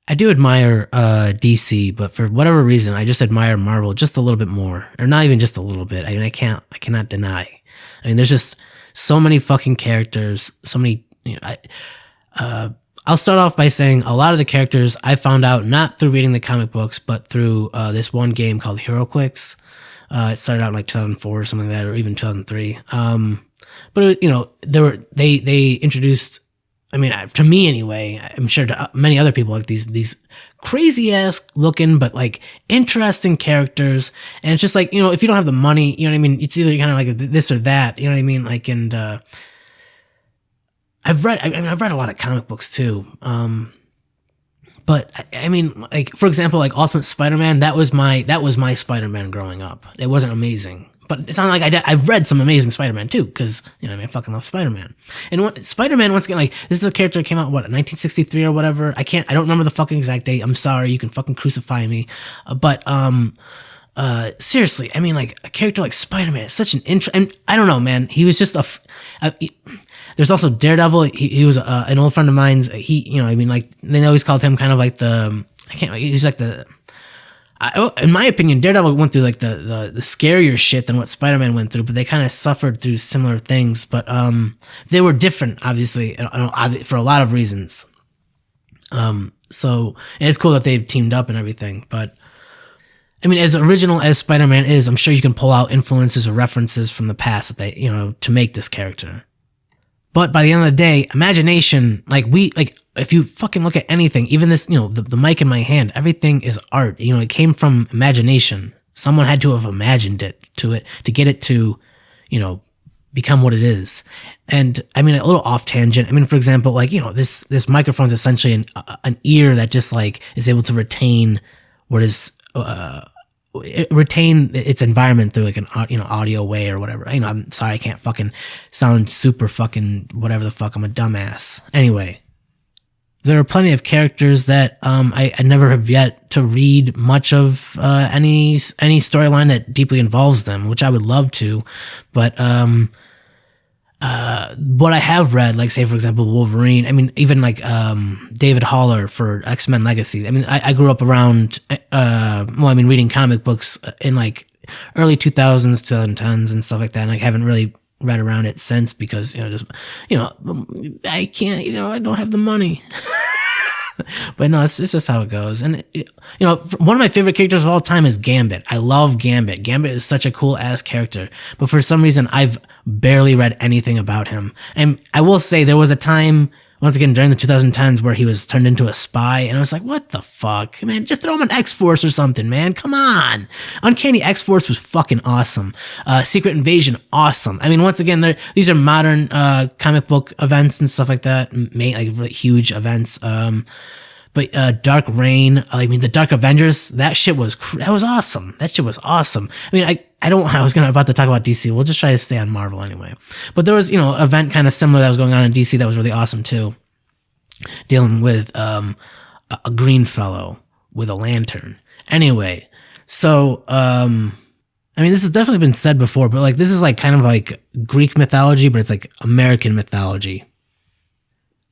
I do admire DC, but for whatever reason, I just admire Marvel just a little bit more, or not even just a little bit. I mean, I cannot deny. I mean, there's just so many fucking characters, so many. I'll start off by saying a lot of the characters I found out not through reading the comic books, but through this one game called HeroClix. It started out in like 2004 or something like that, or even 2003. But they introduced. I mean, to me anyway, I'm sure to many other people, like these crazy ass looking, but like interesting characters. And it's just like, if you don't have the money, you know what I mean? It's either kind of like this or that, you know what I mean? Like, and, I've read a lot of comic books too. But I mean, like, for example, like Ultimate Spider-Man, that was my Spider-Man growing up. It wasn't amazing. But it's not like I've read some amazing Spider-Man too, because I fucking love Spider-Man. And Spider-Man, once again, like, this is a character that came out 1963 or whatever. I don't remember the fucking exact date. I'm sorry, you can fucking crucify me. But seriously, I mean, like, a character like Spider-Man is such an and I don't know, man. He was just there's also Daredevil. He was an old friend of mine's. Like, they always called him kind of like he's like in my opinion, Daredevil went through like the scarier shit than what Spider-Man went through, but they kind of suffered through similar things. But they were different, obviously, for a lot of reasons. So and it's cool that they've teamed up and everything. But I mean, as original as Spider-Man is, I'm sure you can pull out influences or references from the past that they, to make this character. But by the end of the day, imagination, if you fucking look at anything, even this, the mic in my hand, everything is art. It came from imagination. Someone had to have imagined it to get it to, become what it is. And I mean, a little off tangent. I mean, for example, this microphone is essentially an ear that just is able to retain what is, retain its environment through like an audio way or whatever. I'm sorry, I can't fucking sound super fucking whatever the fuck. I'm a dumbass. Anyway, there are plenty of characters that I never have yet to read much of any storyline that deeply involves them, which I would love to. But what I have read, like, say, for example, Wolverine, I mean, even like David Haller for X-Men Legacy. I mean, I grew up around, reading comic books in like early 2000s, 2010s and stuff like that. And I haven't really read around it since because, I can't, I don't have the money. But no, it's just how it goes. And, one of my favorite characters of all time is Gambit. I love Gambit. Gambit is such a cool ass character. But for some reason, I've barely read anything about him. And I will say there was a time, once again, during the 2010s where he was turned into a spy. And I was like, what the fuck? Man, just throw him in X-Force or something, man. Come on. Uncanny X-Force was fucking awesome. Secret Invasion, awesome. I mean, once again, these are modern comic book events and stuff like that. Like really huge events. But Dark Reign, the Dark Avengers, that was awesome. That shit was awesome. I mean, I was about to talk about DC. We'll just try to stay on Marvel anyway. But there was, event kind of similar that was going on in DC that was really awesome too. Dealing with a green fellow with a lantern. Anyway, so, this has definitely been said before, but this is kind of like Greek mythology, but it's like American mythology.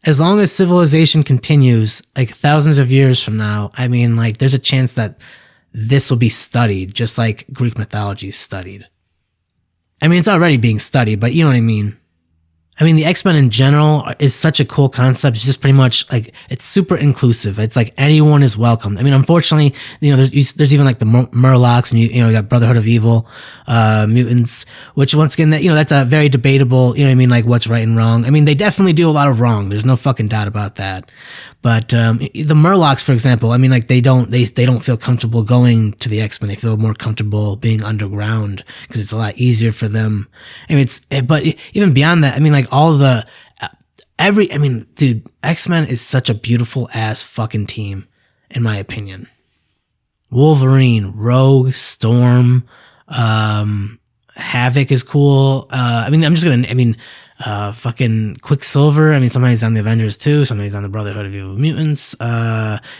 As long as civilization continues, thousands of years from now, there's a chance that this will be studied, just like Greek mythology is studied. It's already being studied, but you know what I mean. The X-Men in general is such a cool concept. It's just pretty much it's super inclusive. It's like anyone is welcome. Unfortunately, there's even like the Murlocs, and you got Brotherhood of Evil, mutants, which once again, that's a very debatable, what's right and wrong. They definitely do a lot of wrong. There's no fucking doubt about that. But the Murlocs, for example, they don't feel comfortable going to the X-Men. They feel more comfortable being underground because it's a lot easier for them. But even beyond that, dude, X-Men is such a beautiful ass fucking team, in my opinion. Wolverine, Rogue, Storm, Havoc is cool. fucking Quicksilver. I mean, sometimes he's on the Avengers too. Sometimes he's on the Brotherhood of Evil Mutants.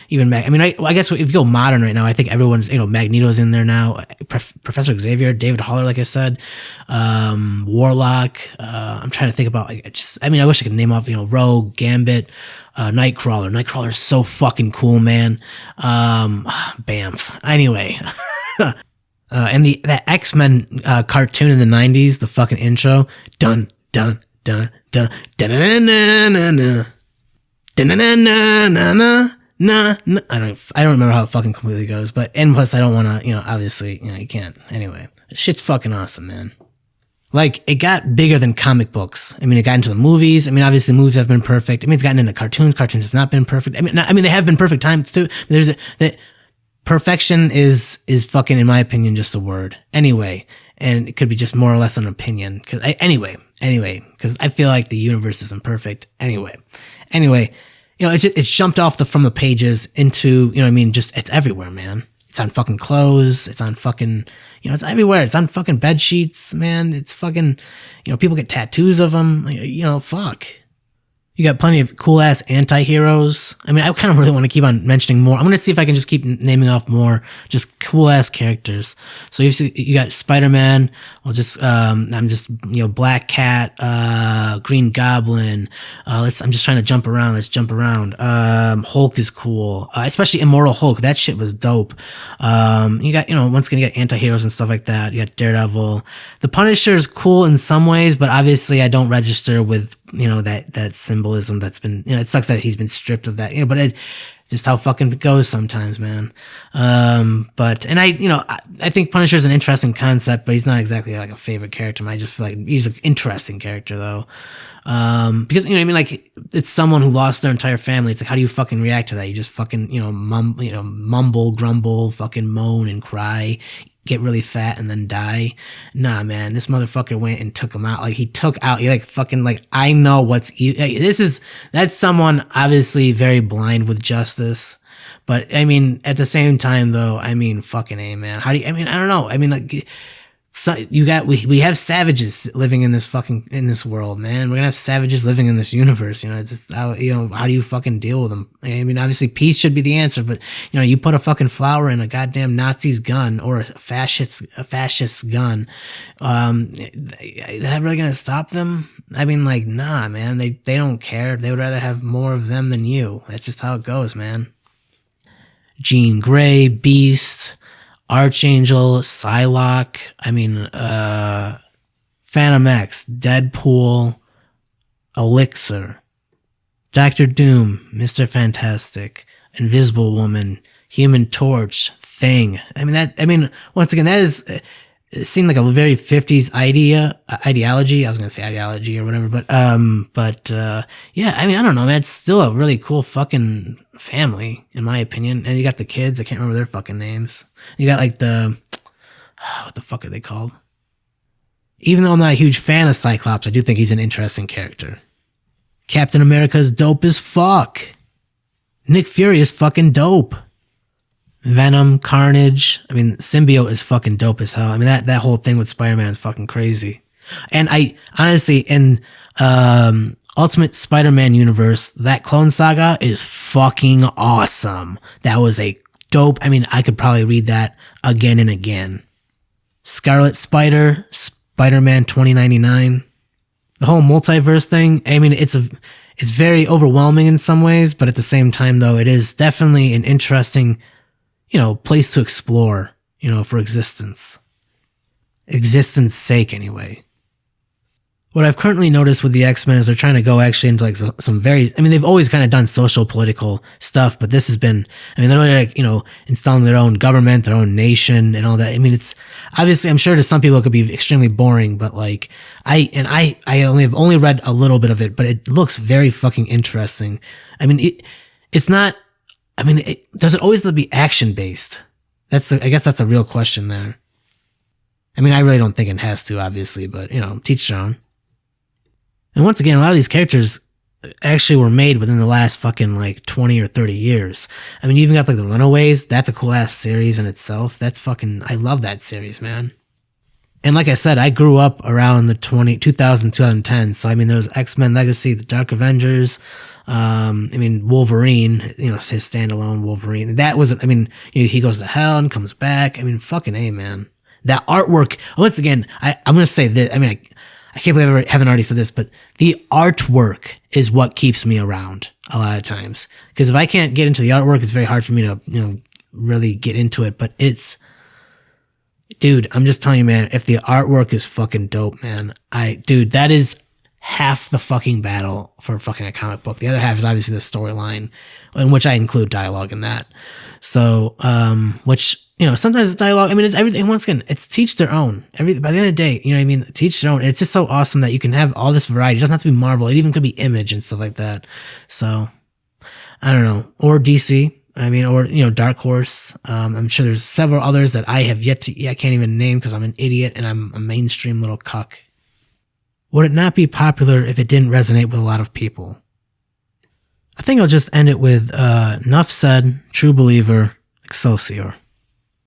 Even I mean, I guess if you go modern right now, I think everyone's, Magneto's in there now. Professor Xavier, David Haller, like I said, Warlock. I'm trying to think about, I wish I could name off, Rogue, Gambit, Nightcrawler. Nightcrawler's so fucking cool, man. Bamf. Anyway. And that X-Men cartoon in the 90s, the fucking intro, dun dun dun dun dun dun dun dun. I don't remember how it fucking completely goes, and plus I don't want to, obviously, you can't. Anyway, shit's fucking awesome, man. Like, it got bigger than comic books. I mean, it got into the movies. I mean, obviously movies have been perfect. I mean, it's gotten into cartoons. Cartoons have not been perfect. I mean, they have been perfect times too. Perfection is fucking, in my opinion, just a word. Anyway, and it could be just more or less an opinion. Anyway, because I feel like the universe isn't perfect. Anyway, it's jumped off from the pages into, just, it's everywhere, man. It's on fucking clothes. It's on fucking, it's everywhere. It's on fucking bed sheets, man. It's fucking, people get tattoos of them. Fuck. You got plenty of cool-ass anti-heroes. I mean, I kind of really want to keep on mentioning more. I'm going to see if I can just keep naming off more just cool-ass characters. So you got Spider-Man, Black Cat, Green Goblin. I'm just trying to jump around. Let's jump around. Hulk is cool. Especially Immortal Hulk. That shit was dope. You got, once again, you got anti-heroes and stuff like that. You got Daredevil. The Punisher is cool in some ways, but obviously I don't register with, that symbolism that's been, it sucks that he's been stripped of that, but it's just how fucking it goes sometimes, man. I think Punisher is an interesting concept, but he's not exactly like a favorite character. I just feel like he's an interesting character though. Because, like, it's someone who lost their entire family. It's like, how do you fucking react to that? You just fucking, mumble, grumble, fucking moan and cry, get really fat and then die. Nah, man, this motherfucker went and took him out. Like, I know that's someone obviously very blind with justice. But I mean, at the same time though, fucking A, man. I don't know. So we have savages living in this world, man. We're gonna have savages living in this universe. It's just how do you fucking deal with them? Obviously peace should be the answer, but you put a fucking flower in a goddamn Nazi's gun or a fascist's gun. Is that really gonna stop them? Nah, man. They don't care. They would rather have more of them than you. That's just how it goes, man. Jean Grey, Beast, Archangel, Psylocke, Phantom X, Deadpool, Elixir, Doctor Doom, Mr. Fantastic, Invisible Woman, Human Torch, Thing. Once again, that is, it seemed like a very 50s ideology. I was going to say ideology or whatever, yeah, I don't know, man. It's still a really cool fucking family, in my opinion. And you got the kids, I can't remember their fucking names. You got like what the fuck are they called? Even though I'm not a huge fan of Cyclops, I do think he's an interesting character. Captain America's dope as fuck. Nick Fury is fucking dope. Venom, Carnage. Symbiote is fucking dope as hell. That whole thing with Spider-Man is fucking crazy. And I honestly, in Ultimate Spider-Man universe, that Clone Saga is fucking awesome. That was a dope. I could probably read that again and again. Scarlet Spider, Spider-Man 2099. The whole multiverse thing, it's very overwhelming in some ways, but at the same time though, it is definitely an interesting place to explore, for existence. Existence sake, anyway. What I've currently noticed with the X-Men is they're trying to go actually into like some very, they've always kind of done social political stuff, but this has been, they're really like, installing their own government, their own nation and all that. It's obviously, I'm sure to some people it could be extremely boring, but like, I only read a little bit of it, but it looks very fucking interesting. It's not, does it always have to be action based? I guess that's a real question there. I really don't think it has to, obviously, but teach their own. And once again, a lot of these characters actually were made within the last fucking like 20 or 30 years. You even got like the Runaways. That's a cool ass series in itself. That's fucking, I love that series, man. And like I said, I grew up around the 2000, 2010. So, I mean, there was X-Men Legacy, The Dark Avengers, I mean, Wolverine, you know, his standalone Wolverine. That was, I mean, he goes to hell and comes back. I mean, fucking A, man. That artwork, once again, I'm going to say that, I mean, I can't believe I haven't already said this, but the artwork is what keeps me around a lot of times. Because if I can't get into the artwork, it's very hard for me to, you know, really get into it. But it's, dude, I'm just telling you, man, if the artwork is fucking dope, man, dude, that is half the fucking battle for fucking a comic book. The other half is obviously the storyline, in which I include dialogue in that. So, which, you know, sometimes the dialogue, I mean, it's everything, once again, it's teach their own. By the end of the day, you know what I mean? Teach their own. And it's just so awesome that you can have all this variety. It doesn't have to be Marvel. It even could be Image and stuff like that. So, I don't know. Or DC. I mean, or, you know, Dark Horse. I'm sure there's several others that I have yet to, I can't even name because I'm an idiot and I'm a mainstream little cuck. Would it not be popular if it didn't resonate with a lot of people? I think I'll just end it with, enough said, true believer, Excelsior.